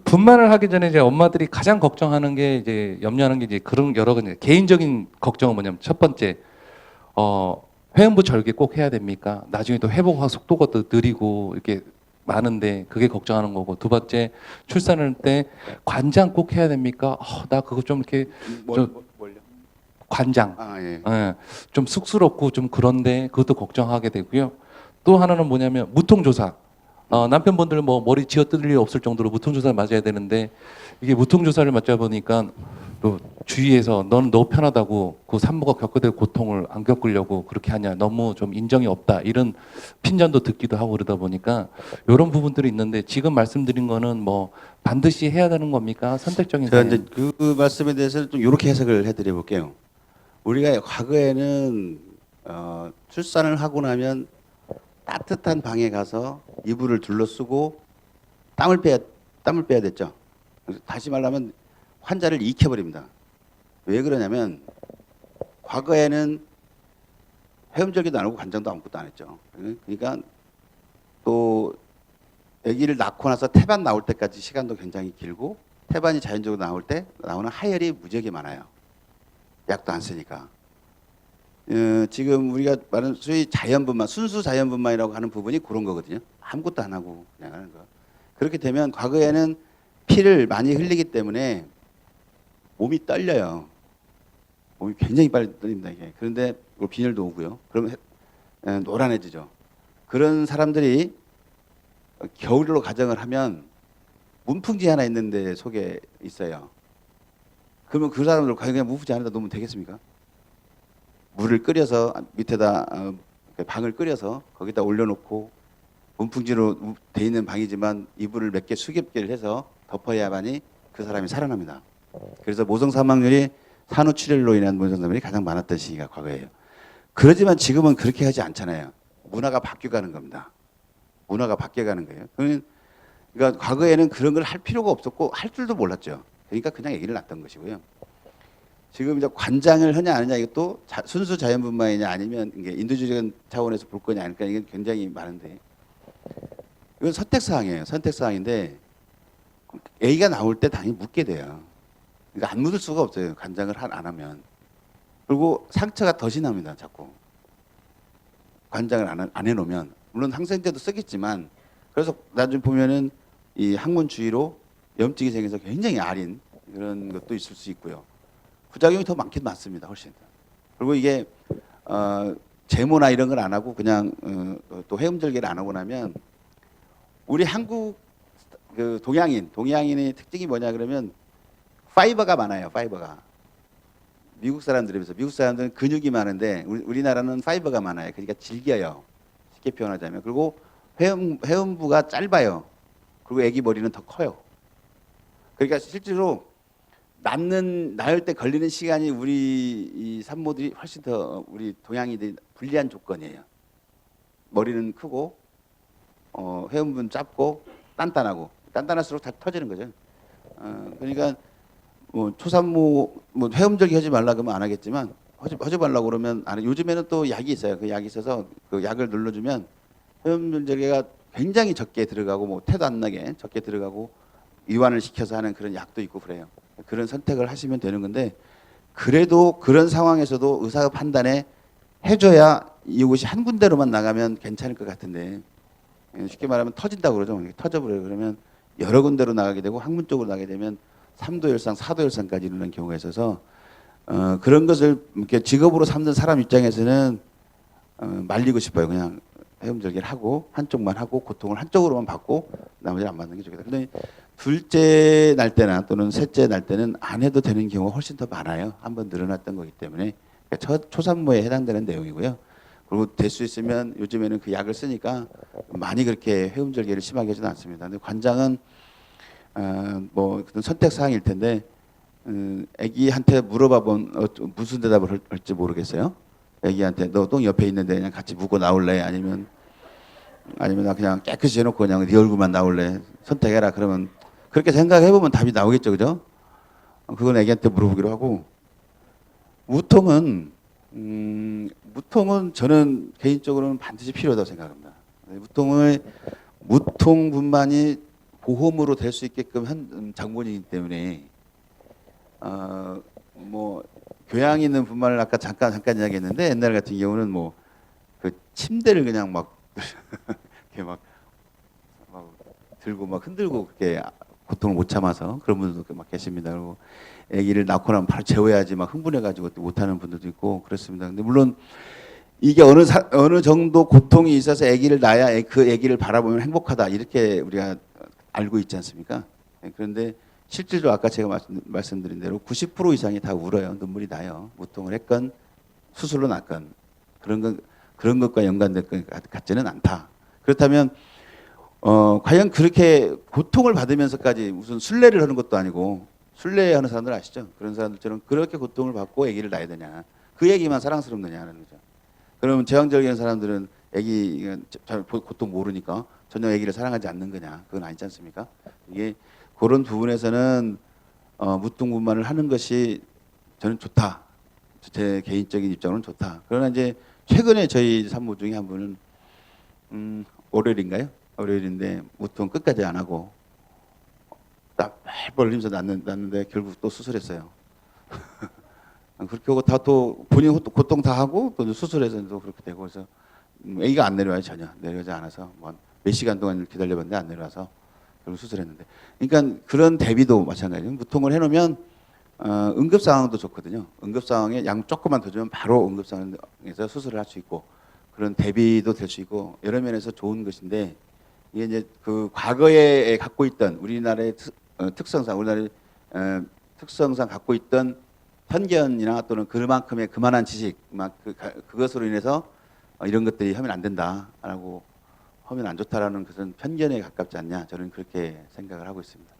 분만을 하기 전에 이제 엄마들이 가장 걱정하는 게 이제 염려하는 게 이제 그런 여러 가지 개인적인 걱정은 뭐냐면 첫 번째 회음부 절개 꼭 해야 됩니까? 나중에 또 회복 속도가 또 느리고 이렇게 많은데 그게 걱정하는 거고 두 번째 출산할 때 관장 꼭 해야 됩니까? 나 그거 좀 이렇게 뭘요? 관장 예. 예, 좀 쑥스럽고 좀 그런데 그것도 걱정하게 되고요. 또 하나는 뭐냐면 무통조사. 남편분들 뭐 머리 쥐어뜯을 일 없을 정도로 무통조사를 맞아야 되는데 이게 무통조사를 맞자 보니까 또 주위에서 너는 너 편하다고 그 산모가 겪게 될 고통을 안 겪으려고 그렇게 하냐 너무 좀 인정이 없다 이런 핀잔도 듣기도 하고 그러다 보니까 이런 부분들이 있는데 지금 말씀드린 거는 뭐 반드시 해야 되는 겁니까? 선택적인 제가 사유. 이제 그 말씀에 대해서 좀 이렇게 해석을 해드려 볼게요. 우리가 과거에는 출산을 하고 나면 따뜻한 방에 가서 이불을 둘러쓰고 땀을 빼야 됐죠. 그래서 다시 말하면 환자를 익혀버립니다. 왜 그러냐면 과거에는 회음절개도 안 하고 관장도 아무것도 안 했죠. 그러니까 또 아기를 낳고 나서 태반 나올 때까지 시간도 굉장히 길고 태반이 자연적으로 나올 때 나오는 하혈이 무지하게 많아요. 약도 안 쓰니까. 지금 우리가 말하는 소위 자연분만, 순수 자연분만이라고 하는 부분이 그런 거거든요. 아무것도 안 하고 그냥 하는 거. 그렇게 되면 과거에는 피를 많이 흘리기 때문에 몸이 떨려요. 몸이 굉장히 빨리 떨립니다, 이게. 그런데 빈혈도 오고요. 그러면 노란해지죠. 그런 사람들이 겨울로 가정을 하면 문풍지 하나 있는데 속에 있어요. 그러면 그 사람들 과연 그냥 문풍지 안에다 놓으면 되겠습니까? 물을 끓여서 밑에다 방을 끓여서 거기다 올려놓고 문풍지로 돼 있는 방이지만 이불을 몇 개 수겹개를 해서 덮어야만이 그 사람이 살아납니다. 그래서 모성 사망률이 산후출혈로 인한 모성 사망률이 가장 많았던 시기가 과거예요. 그렇지만 지금은 그렇게 하지 않잖아요. 문화가 바뀌어가는 겁니다. 문화가 바뀌어가는 거예요. 그러니까 과거에는 그런 걸 할 필요가 없었고 할 줄도 몰랐죠. 그러니까 그냥 아기를 낳던 것이고요. 지금 이제 관장을 하냐 안 하냐 이것도 순수 자연분만이냐 아니면 이게 인도주의적인 차원에서 볼 거냐 그러니까 이건 굉장히 많은데 이건 선택사항이에요. 선택사항인데 아기가 나올 때 당연히 묻게 돼요. 그러니까 안 묻을 수가 없어요. 관장을 안 하면. 그리고 상처가 더 심합니다. 자꾸. 관장을 안 해놓으면. 물론 항생제도 쓰겠지만 그래서 나중에 보면은 이 항문 주위로 염증이 생겨서 굉장히 아린 그런 것도 있을 수 있고요. 부작용이 더 많긴 많습니다. 훨씬. 그리고 이게 제모나 이런 걸 안 하고 그냥 또 회음절개를 안 하고 나면 우리 한국 그 동양인의 특징이 뭐냐 그러면 파이버가 많아요. 파이버가. 미국 사람들에 비해서 미국 사람들은 근육이 많은데 우리나라는 파이버가 많아요. 그러니까 질겨요. 쉽게 표현하자면. 그리고 회음부가 짧아요. 그리고 아기 머리는 더 커요. 그러니까 실제로 낳을 때 걸리는 시간이 우리 이 산모들이 훨씬 더 우리 동양인들이 불리한 조건이에요. 머리는 크고 회음부는 짧고 단단할수록 다 터지는 거죠. 그러니까 뭐 초산모 뭐 회음절개 하지 말라 그러면 안 하겠지만 하지 말라고 그러면 안 해. 요즘에는 또 약이 있어요. 그 약이 있어서 그 약을 눌러주면 회음절개가 굉장히 적게 들어가고 뭐 태도 안 나게 적게 들어가고 이완을 시켜서 하는 그런 약도 있고 그래요. 그런 선택을 하시면 되는 건데 그래도 그런 상황에서도 의사 판단에 해줘야 이곳이 한 군데로만 나가면 괜찮을 것 같은데 쉽게 말하면 터진다고 그러죠. 터져버려요. 그러면 여러 군데로 나가게 되고 항문 쪽으로 나가게 되면 3도 혈상, 4도 혈상까지 이르는 경우가 있어서 그런 것을 이렇게 직업으로 삼는 사람 입장에서는 말리고 싶어요. 그냥 회음절개를 하고 한쪽만 하고 고통을 한쪽으로만 받고 나머지를 안 받는 게 좋겠다. 근데 둘째 날 때나 또는 셋째 날 때는 안 해도 되는 경우가 훨씬 더 많아요. 한번 늘어났던 거기 때문에 그러니까 초산모에 해당되는 내용이고요. 그리고 될 수 있으면 요즘에는 그 약을 쓰니까 많이 그렇게 회음절개를 심하게 하지는 않습니다. 근데 관장은 뭐 그런 선택 사항일 텐데 아기한테 물어봐본 무슨 대답을 할지 모르겠어요. 아기한테 너 똥 옆에 있는데 그냥 같이 묻고 나올래? 아니면 나 그냥 깨끗이 해놓고 그냥 네 얼굴만 나올래? 선택해라. 그러면 그렇게 생각해보면 답이 나오겠죠, 그죠? 그건 아기한테 물어보기로 하고 무통은 저는 개인적으로는 반드시 필요하다고 생각합니다. 무통분만이 보험으로 될 수 있게끔 한 장본이기 때문에 뭐 교양 있는 분만을 아까 잠깐 이야기했는데 옛날 같은 경우는 뭐 그 침대를 그냥 막 이렇게 막 들고 막 흔들고 그렇게 고통을 못 참아서 그런 분들도 막 계십니다. 그리고 아기를 낳고 나면 바로 재워야지 막 흥분해가지고 또 못하는 분들도 있고 그렇습니다. 근데 물론 이게 어느 정도 고통이 있어서 아기를 낳아야 그 아기를 바라보면 행복하다 이렇게 우리가 알고 있지 않습니까? 네, 그런데 실질로 아까 제가 말씀드린 대로 90% 이상이 다 울어요. 눈물이 나요. 무통을 했건 수술로 났건 그런 것과 연관될 것 같지는 않다. 그렇다면 과연 그렇게 고통을 받으면서까지 무슨 순례를 하는 것도 아니고 순례하는 사람들 아시죠? 그런 사람들처럼 그렇게 고통을 받고 아기를 낳아야 되냐? 그 얘기만 사랑스럽느냐는 거죠. 그러면 제왕절개한 사람들은 아기 잘 고통 모르니까 전혀 아기를 사랑하지 않는 거냐? 그건 아니지 않습니까? 이게 그런 부분에서는 무통분만을 하는 것이 저는 좋다. 제 개인적인 입장으로는 좋다. 그러나 이제 최근에 저희 산모 중에 한 분은 월요일인가요? 월요일인데 무통 끝까지 안 하고 딱 뻘뻘 흘리면서 낳는데 결국 또 수술했어요. 그렇게 하고 다 또 본인 고통 다 하고 또 수술해서 또 그렇게 되고 그래서 아기가 안 내려와요. 전혀 내려오지 않아서 뭐 몇 시간 동안 기다려봤는데 안 내려와서 결국 수술했는데 그러니까 그런 대비도 마찬가지예요. 무통을 해놓으면 응급 상황도 좋거든요. 응급 상황에 양 조금만 더 주면 바로 응급 상황에서 수술을 할 수 있고 그런 대비도 될 수 있고 여러 면에서 좋은 것인데 이게 이제 그 과거에 갖고 있던 우리나라의 특성상 우리나라의 특성상 갖고 있던 편견이나 또는 그만한 지식 그것으로 인해서 이런 것들이 하면 안 된다라고 하면 안 좋다라는 것은 편견에 가깝지 않냐 저는 그렇게 생각을 하고 있습니다.